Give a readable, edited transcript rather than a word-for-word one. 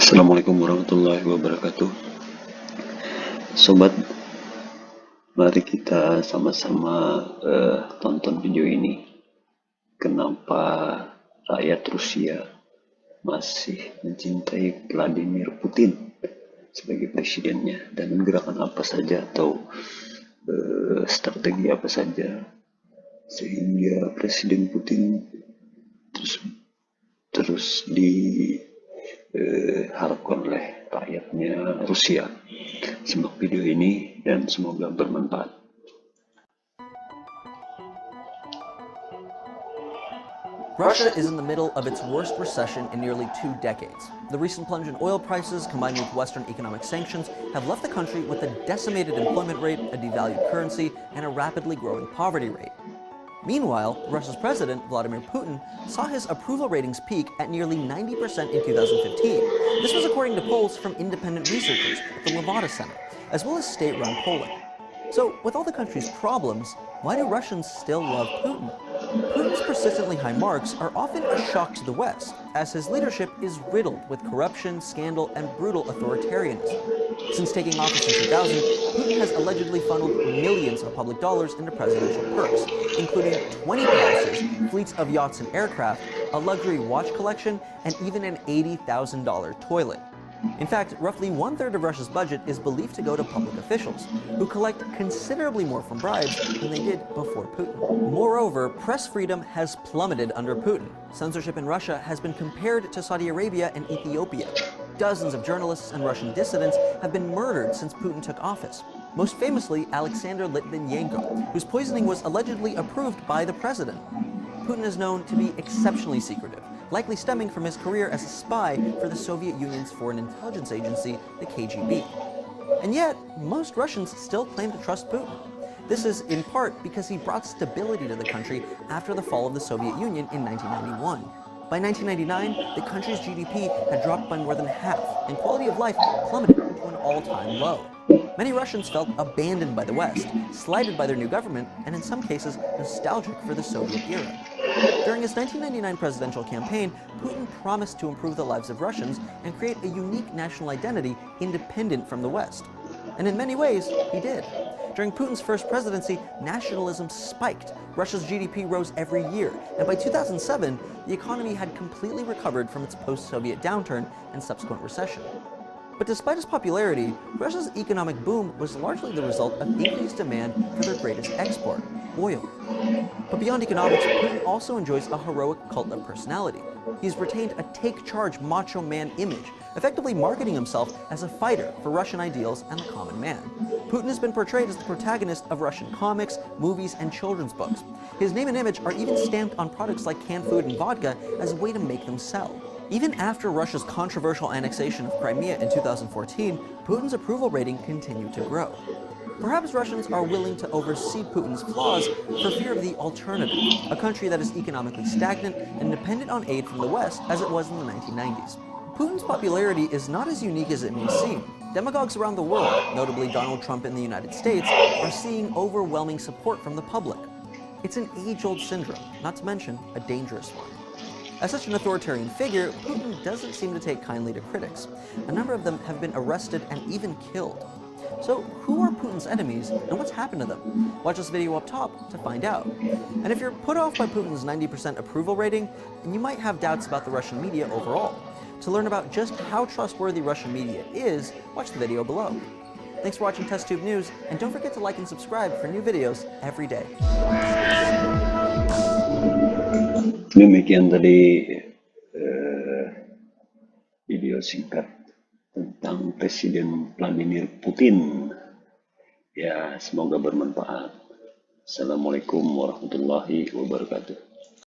Assalamualaikum warahmatullahi wabarakatuh. Sobat, mari kita sama-sama tonton video ini. Kenapa rakyat Rusia masih mencintai Vladimir Putin sebagai presidennya, dan gerakan apa saja atau strategi apa saja sehingga Presiden Putin terus diharapkan oleh rakyatnya Rusia. Simak video ini dan semoga bermanfaat. Russia is in the middle of its worst recession in nearly 2 decades. The recent plunge in oil prices, combined with Western economic sanctions, have left the country with a decimated employment rate, a devalued currency, and a rapidly growing poverty rate. Meanwhile, Russia's president, Vladimir Putin, saw his approval ratings peak at nearly 90% in 2015. This was according to polls from independent researchers at the Levada Center, as well as state-run polling. So, with all the country's problems, why do Russians still love Putin? Putin's persistently high marks are often a shock to the West, as his leadership is riddled with corruption, scandal, and brutal authoritarianism. Since taking office in 2000, Putin has allegedly funneled millions of public dollars into presidential perks, including 20 palaces, fleets of yachts and aircraft, a luxury watch collection, and even an $80,000 toilet. In fact, roughly 1/3 of Russia's budget is believed to go to public officials, who collect considerably more from bribes than they did before Putin. Moreover, press freedom has plummeted under Putin. Censorship in Russia has been compared to Saudi Arabia and Ethiopia. Dozens of journalists and Russian dissidents have been murdered since Putin took office. Most famously, Alexander Litvinenko, whose poisoning was allegedly approved by the president. Putin is known to be exceptionally secretive, likely stemming from his career as a spy for the Soviet Union's foreign intelligence agency, the KGB. And yet, most Russians still claim to trust Putin. This is in part because he brought stability to the country after the fall of the Soviet Union in 1991. By 1999, the country's GDP had dropped by more than half, and quality of life plummeted to an all-time low. Many Russians felt abandoned by the West, slighted by their new government, and in some cases, nostalgic for the Soviet era. During his 1999 presidential campaign, Putin promised to improve the lives of Russians and create a unique national identity independent from the West. And in many ways, he did. During Putin's first presidency, nationalism spiked. Russia's GDP rose every year, and by 2007, the economy had completely recovered from its post-Soviet downturn and subsequent recession. But despite his popularity, Russia's economic boom was largely the result of increased demand for their greatest export, oil. But beyond economics, Putin also enjoys a heroic cult of personality. He's retained a take-charge macho man image, effectively marketing himself as a fighter for Russian ideals and the common man. Putin has been portrayed as the protagonist of Russian comics, movies, and children's books. His name and image are even stamped on products like canned food and vodka as a way to make them sell. Even after Russia's controversial annexation of Crimea in 2014, Putin's approval rating continued to grow. Perhaps Russians are willing to oversee Putin's flaws for fear of the alternative, a country that is economically stagnant and dependent on aid from the West as it was in the 1990s. Putin's popularity is not as unique as it may seem. Demagogues around the world, notably Donald Trump in the United States, are seeing overwhelming support from the public. It's an age-old syndrome, not to mention a dangerous one. As such an authoritarian figure, Putin doesn't seem to take kindly to critics. A number of them have been arrested and even killed. So who are Putin's enemies and what's happened to them? Watch this video up top to find out. And if you're put off by Putin's 90% approval rating, then you might have doubts about the Russian media overall. To learn about just how trustworthy Russian media is, watch the video below. Thanks for watching TestTube News, and don't forget to like and subscribe for new videos every day. Demikian tadi video singkat tentang Presiden Vladimir Putin. Ya, semoga bermanfaat. Assalamualaikum warahmatullahi wabarakatuh.